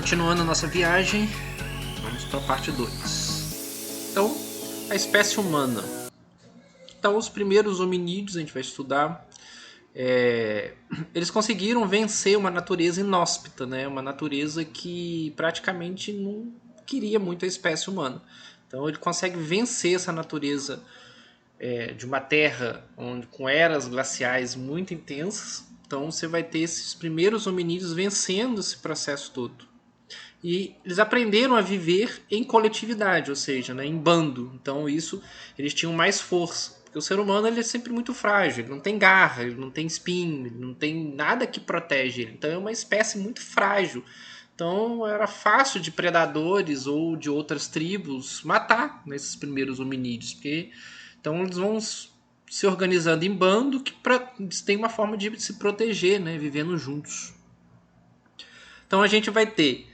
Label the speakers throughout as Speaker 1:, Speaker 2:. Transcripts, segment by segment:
Speaker 1: Continuando a nossa viagem, vamos para a parte 2. Então, a espécie humana. Então, os primeiros hominídeos, a gente vai estudar, eles conseguiram vencer uma natureza inóspita, né? Uma natureza que praticamente não queria muito a espécie humana. Então, ele consegue vencer essa natureza de uma terra com eras glaciais muito intensas. Então, você vai ter esses primeiros hominídeos vencendo esse processo todo. E eles aprenderam a viver em coletividade, ou seja, né, em bando. Então isso, eles tinham mais força. Porque o ser humano ele é sempre muito frágil, ele não tem garra, ele não tem espinho, ele não tem nada que protege ele. Então é uma espécie muito frágil. Então era fácil de predadores ou de outras tribos matar nesses primeiros hominídeos. Porque, então eles vão se organizando em bando que eles têm uma forma de se proteger, né, vivendo juntos. Então a gente vai ter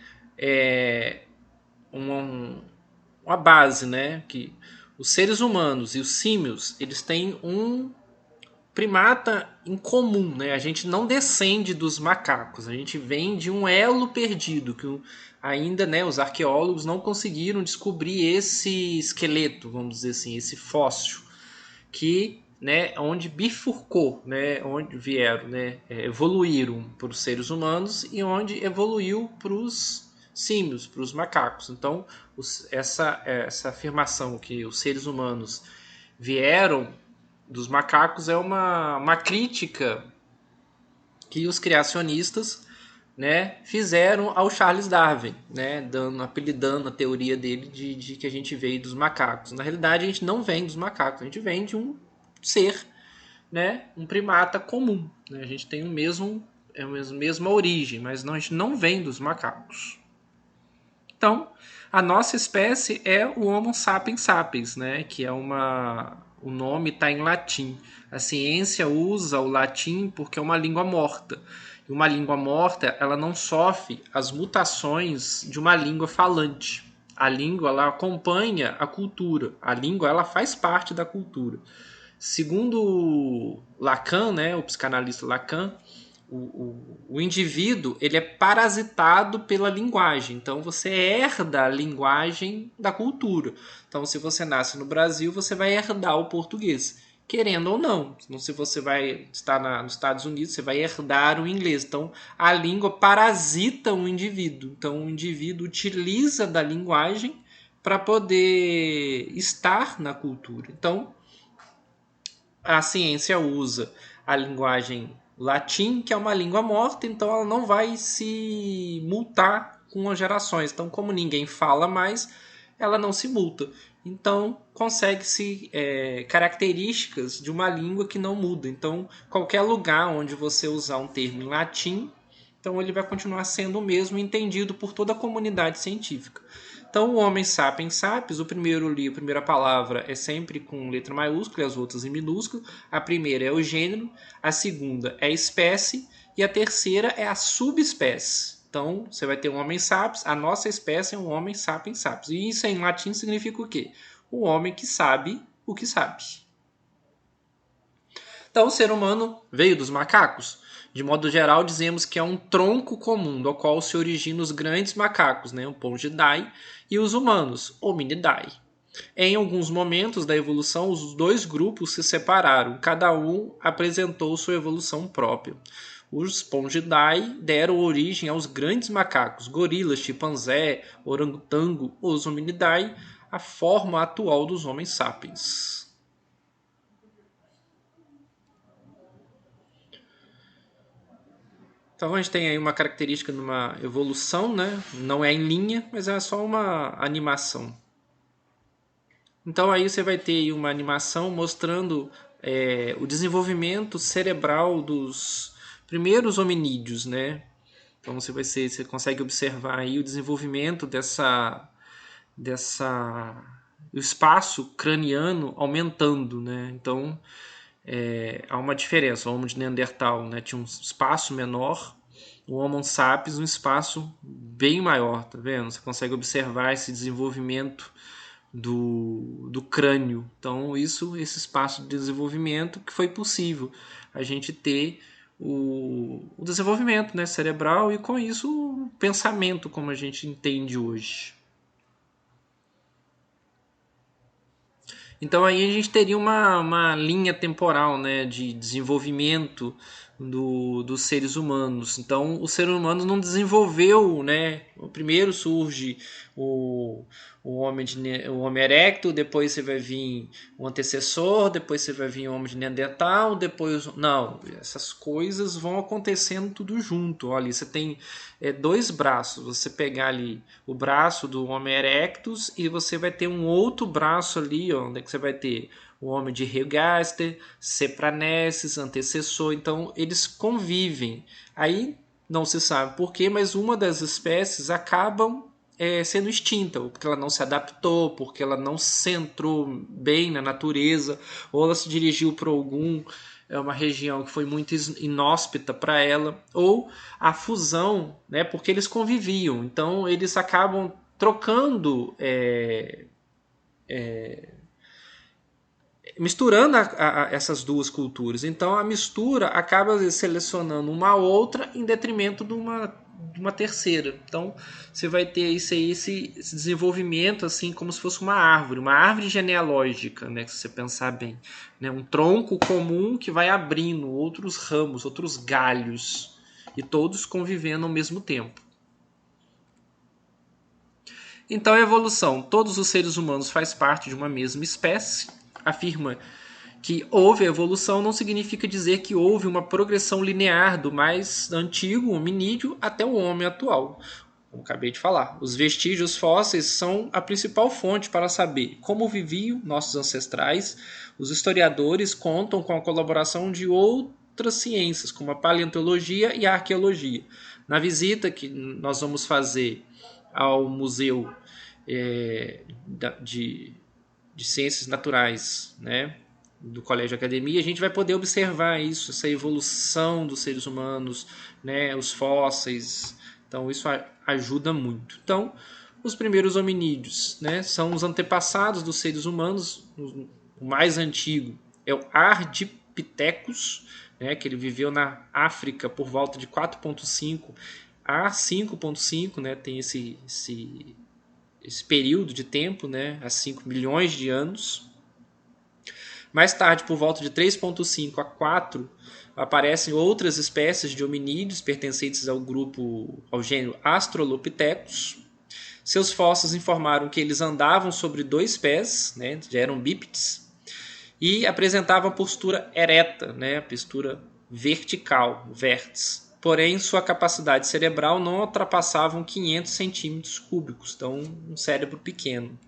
Speaker 1: uma base, né? Que os seres humanos e os símios eles têm um primata em comum, né? A gente não descende dos macacos, a gente vem de um elo perdido que ainda, né? Os arqueólogos não conseguiram descobrir esse esqueleto, vamos dizer assim, esse fóssil que, né? Onde bifurcou, né? Onde vieram, né? Evoluíram para os seres humanos e onde evoluiu para os símios, para os macacos. Então, essa afirmação que os seres humanos vieram dos macacos é uma crítica que os criacionistas, né, fizeram ao Charles Darwin, né, apelidando a teoria dele de que a gente veio dos macacos. Na realidade, a gente não vem dos macacos, a gente vem de um ser, né, um primata comum. Né? A gente tem a mesma origem, mas não, a gente não vem dos macacos. Então, a nossa espécie é o Homo sapiens sapiens, né? Que é o nome está em latim. A ciência usa o latim porque é uma língua morta. E uma língua morta, ela não sofre as mutações de uma língua falante. A língua ela acompanha a cultura. A língua ela faz parte da cultura. Segundo Lacan, né, o psicanalista Lacan, o indivíduo ele é parasitado pela linguagem. Então você herda a linguagem da cultura. Então se você nasce no Brasil, você vai herdar o português, querendo ou não. Então, se você vai estar nos Estados Unidos, você vai herdar o inglês. Então a língua parasita o indivíduo. Então o indivíduo utiliza da linguagem para poder estar na cultura. Então a ciência usa a linguagem latim, que é uma língua morta, então ela não vai se multar com as gerações. Então, como ninguém fala mais, ela não se multa. Então, consegue-se características de uma língua que não muda. Então, qualquer lugar onde você usar um termo em latim, então ele vai continuar sendo o mesmo, entendido por toda a comunidade científica. Então, o Homem Sapiens Sapiens, a primeira palavra é sempre com letra maiúscula e as outras em minúsculo. A primeira é o gênero, a segunda é a espécie e a terceira é a subespécie. Então, você vai ter um Homem Sapiens, a nossa espécie é um Homem Sapiens Sapiens. E isso em latim significa o quê? O homem que sabe o que sabe. Então, o ser humano veio dos macacos? De modo geral, dizemos que é um tronco comum, do qual se originam os grandes macacos, né, o Pongidae, e os humanos, Hominidae. Em alguns momentos da evolução, os dois grupos se separaram, cada um apresentou sua evolução própria. Os Pongidae deram origem aos grandes macacos, gorilas, chimpanzé, orangotango, os Hominidae, a forma atual dos homens sapiens. Então a gente tem aí uma característica numa evolução, né? Não é em linha, mas é só uma animação. Então aí você vai ter aí uma animação mostrando o desenvolvimento cerebral dos primeiros hominídeos, né? Então você consegue observar aí o desenvolvimento o espaço craniano aumentando, né? Então há uma diferença. O Homo de Neandertal, né, tinha um espaço menor, o Homo sapiens um espaço bem maior, tá vendo? Você consegue observar esse desenvolvimento do crânio. Então esse espaço de desenvolvimento que foi possível a gente ter o desenvolvimento, né, cerebral, e com isso o pensamento como a gente entende hoje. Então aí a gente teria uma linha temporal, né, de desenvolvimento dos seres humanos. Então o ser humano não desenvolveu, né? Primeiro surge o, o homem erecto, depois você vai vir o antecessor, depois você vai vir o homem de Neandertal, depois... Não, essas coisas vão acontecendo tudo junto. Olha, você tem dois braços, você pegar ali o braço do Homo erectus e você vai ter um outro braço ali, ó, onde é que você vai ter o homem de Helgaster, Cepranesis, antecessor, então eles convivem. Aí não se sabe por quê, mas uma das espécies acabam sendo extinta, ou porque ela não se adaptou, porque ela não se centrou bem na natureza, ou ela se dirigiu para uma região que foi muito inóspita para ela, ou a fusão, né, porque eles conviviam, então eles acabam trocando, misturando essas duas culturas. Então a mistura acaba selecionando uma outra em detrimento de uma terceira. Então você vai ter esse desenvolvimento assim como se fosse uma árvore genealógica, né, se você pensar bem, né, um tronco comum que vai abrindo outros ramos, outros galhos, e todos convivendo ao mesmo tempo. Então a evolução, todos os seres humanos fazem parte de uma mesma espécie, afirma que houve a evolução não significa dizer que houve uma progressão linear do mais antigo hominídeo até o homem atual. Como acabei de falar, os vestígios fósseis são a principal fonte para saber como viviam nossos ancestrais. Os historiadores contam com a colaboração de outras ciências, como a paleontologia e a arqueologia. Na visita que nós vamos fazer ao Museu de Ciências Naturais, né, do Colégio Academia, a gente vai poder observar isso, essa evolução dos seres humanos, né, os fósseis. Então isso ajuda muito. Então, os primeiros hominídeos, né, são os antepassados dos seres humanos. O mais antigo é o Ardipithecus, né, que ele viveu na África por volta de 4,5 a 5,5, né, tem esse período de tempo, né, há 5 milhões de anos. Mais tarde, por volta de 3,5 a 4, aparecem outras espécies de hominídeos pertencentes ao gênero Australopithecus. Seus fósseis informaram que eles andavam sobre dois pés, né, já eram bípedes, e apresentavam postura ereta, né, postura vertical, vértice. Porém, sua capacidade cerebral não ultrapassava 500 centímetros cúbicos, então um cérebro pequeno.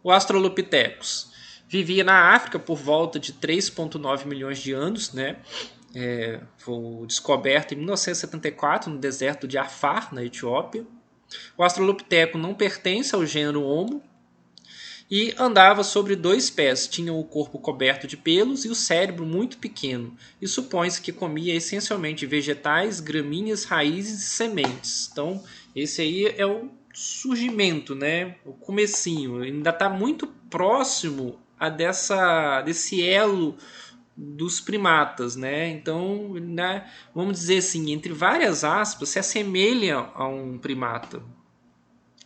Speaker 1: O Australopithecus vivia na África por volta de 3,9 milhões de anos, né? Foi descoberto em 1974 no deserto de Afar, na Etiópia. O Australopithecus não pertence ao gênero Homo e andava sobre dois pés, tinha o corpo coberto de pelos e o cérebro muito pequeno, e supõe-se que comia essencialmente vegetais, gramíneas, raízes e sementes. Então, esse aí é o surgimento, né? O comecinho, ainda está muito próximo desse elo dos primatas, né? Então, né, vamos dizer assim, entre várias aspas, se assemelha a um primata.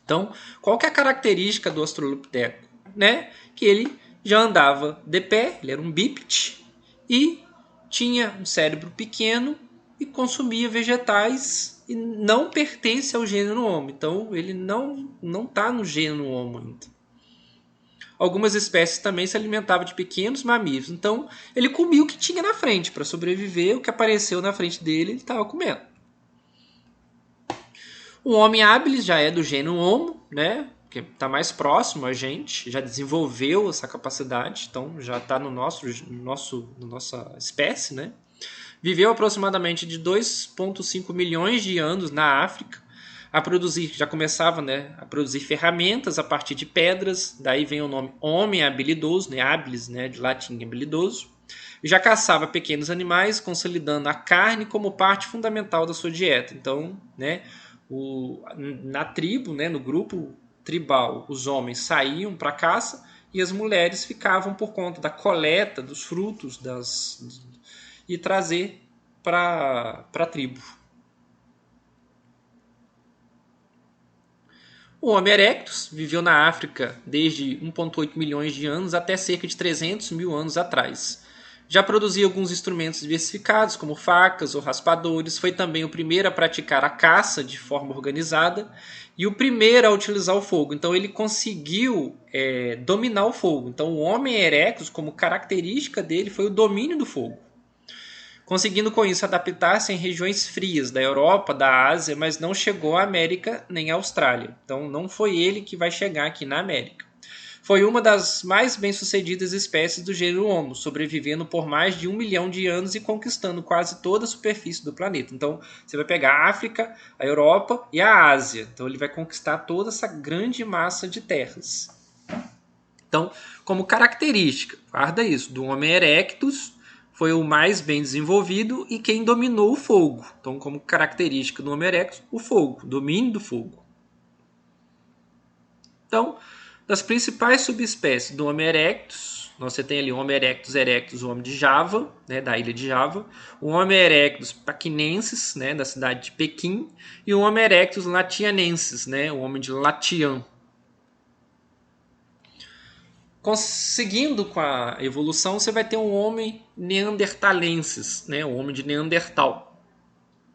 Speaker 1: Então, qual que é a característica do Australopithecus? Né? Que ele já andava de pé, ele era um bípede e tinha um cérebro pequeno e consumia vegetais e não pertence ao gênero Homo. Então, ele não está no gênero Homo ainda. Algumas espécies também se alimentavam de pequenos mamíferos. Então, ele comia o que tinha na frente para sobreviver. O que apareceu na frente dele, ele estava comendo. O Homo habilis já é do gênero Homo, né? Que está mais próximo a gente, já desenvolveu essa capacidade, então já está na nossa espécie, né? Viveu aproximadamente de 2,5 milhões de anos na África, já começava, né, a produzir ferramentas a partir de pedras, daí vem o nome homem habilidoso, né, habilis, né, de latim habilidoso, e já caçava pequenos animais, consolidando a carne como parte fundamental da sua dieta. Então, né, na tribo, né, no grupo tribal, os homens saíam para caça e as mulheres ficavam por conta da coleta dos frutos e trazer para a tribo. O Homo erectus viveu na África desde 1,8 milhões de anos até cerca de 300 mil anos atrás. Já produzia alguns instrumentos diversificados, como facas ou raspadores. Foi também o primeiro a praticar a caça de forma organizada e o primeiro a utilizar o fogo. Então ele conseguiu dominar o fogo. Então o Homo erectus, como característica dele, foi o domínio do fogo, conseguindo com isso adaptar-se em regiões frias da Europa, da Ásia, mas não chegou à América nem à Austrália. Então não foi ele que vai chegar aqui na América. Foi uma das mais bem-sucedidas espécies do gênero Homo, sobrevivendo por mais de 1 milhão de anos e conquistando quase toda a superfície do planeta. Então você vai pegar a África, a Europa e a Ásia. Então ele vai conquistar toda essa grande massa de terras. Então, como característica, guarda isso, do Homo erectus, foi o mais bem desenvolvido e quem dominou o fogo. Então, como característica do Homo erectus, o fogo, o domínio do fogo. Então, das principais subespécies do Homo erectus, você tem ali o Homo erectus erectus, o Homo de Java, né, da ilha de Java, o Homo erectus paquinensis, né, da cidade de Pequim, e o Homo erectus latianensis, né, o homem de Latian. Conseguindo com a evolução, você vai ter um homem neandertalensis, né? O homem de Neandertal.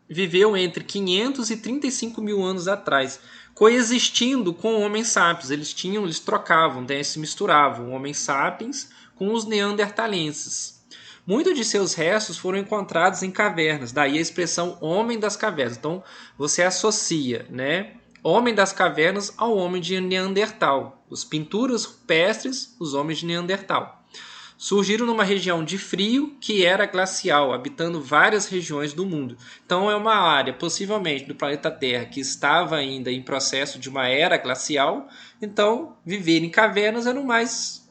Speaker 1: Viveu entre 500 e 35 mil anos atrás, coexistindo com o Homo sapiens. Eles trocavam, né? Se misturavam o Homo sapiens com os neandertalenses. Muitos de seus restos foram encontrados em cavernas, daí a expressão homem das cavernas. Então você associa, né, homem das cavernas ao homem de Neandertal. As pinturas rupestres, os homens de Neandertal. Surgiram numa região de frio que era glacial, habitando várias regiões do mundo. Então é uma área, possivelmente, do planeta Terra que estava ainda em processo de uma era glacial. Então, viver em cavernas era o mais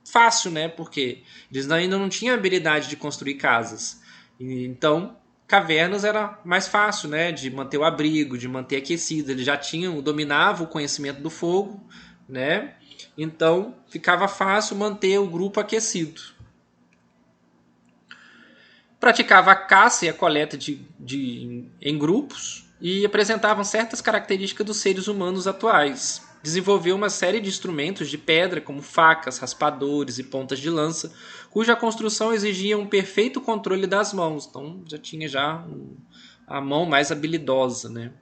Speaker 1: fácil, né? Porque eles ainda não tinham a habilidade de construir casas. Então, cavernas era mais fácil, né, de manter o abrigo, de manter aquecido. Eles já dominavam o conhecimento do fogo, né? Então ficava fácil manter o grupo aquecido. Praticava a caça e a coleta em grupos e apresentavam certas características dos seres humanos atuais. Desenvolveu uma série de instrumentos de pedra, como facas, raspadores e pontas de lança, cuja construção exigia um perfeito controle das mãos. Então já tinha a mão mais habilidosa, né?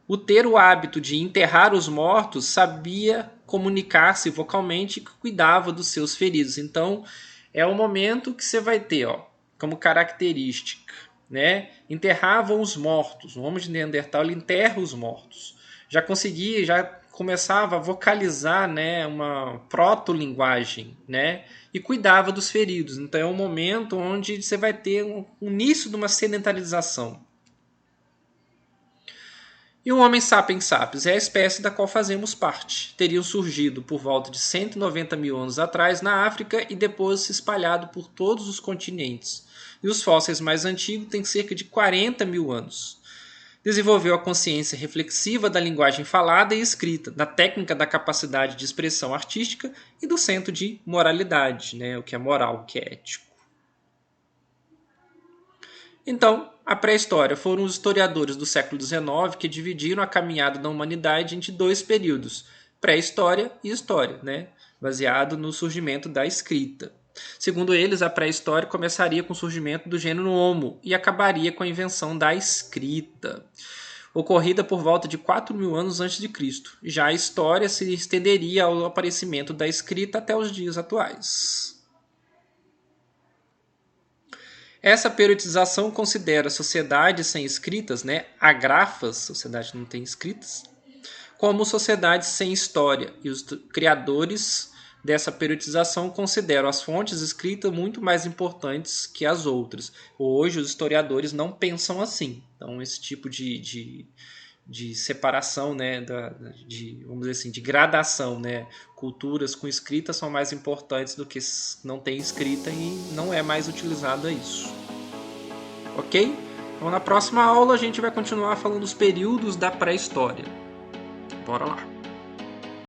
Speaker 1: O ter o hábito de enterrar os mortos, sabia comunicar-se vocalmente e cuidava dos seus feridos. Então é o momento que você vai ter, como característica, né? Enterravam os mortos. O homem de Neandertal ele enterra os mortos. Já começava a vocalizar, né, uma proto-linguagem, né, e cuidava dos feridos. Então é um momento onde você vai ter um início de uma sedentarização. E o Homo sapiens sapiens é a espécie da qual fazemos parte. Teriam surgido por volta de 190 mil anos atrás na África e depois se espalhado por todos os continentes. E os fósseis mais antigos têm cerca de 40 mil anos. Desenvolveu a consciência reflexiva da linguagem falada e escrita, da técnica da capacidade de expressão artística e do senso de moralidade, né? O que é moral, o que é ético. Então, a pré-história foram os historiadores do século XIX que dividiram a caminhada da humanidade entre dois períodos, pré-história e história, né? Baseado no surgimento da escrita. Segundo eles, a pré-história começaria com o surgimento do gênero Homo e acabaria com a invenção da escrita, ocorrida por volta de 4 mil anos antes de Cristo. Já a história se estenderia ao aparecimento da escrita até os dias atuais. Essa periodização considera sociedades sem escritas, né, agrafas, sociedade que não tem escritas, como sociedades sem história, e os criadores dessa periodização consideram as fontes escritas muito mais importantes que as outras. Hoje os historiadores não pensam assim. Então esse tipo de separação, né, vamos dizer assim, de gradação, né, culturas com escrita são mais importantes do que não tem escrita e não é mais utilizado isso. Ok? Então na próxima aula a gente vai continuar falando dos períodos da pré-história. Bora lá!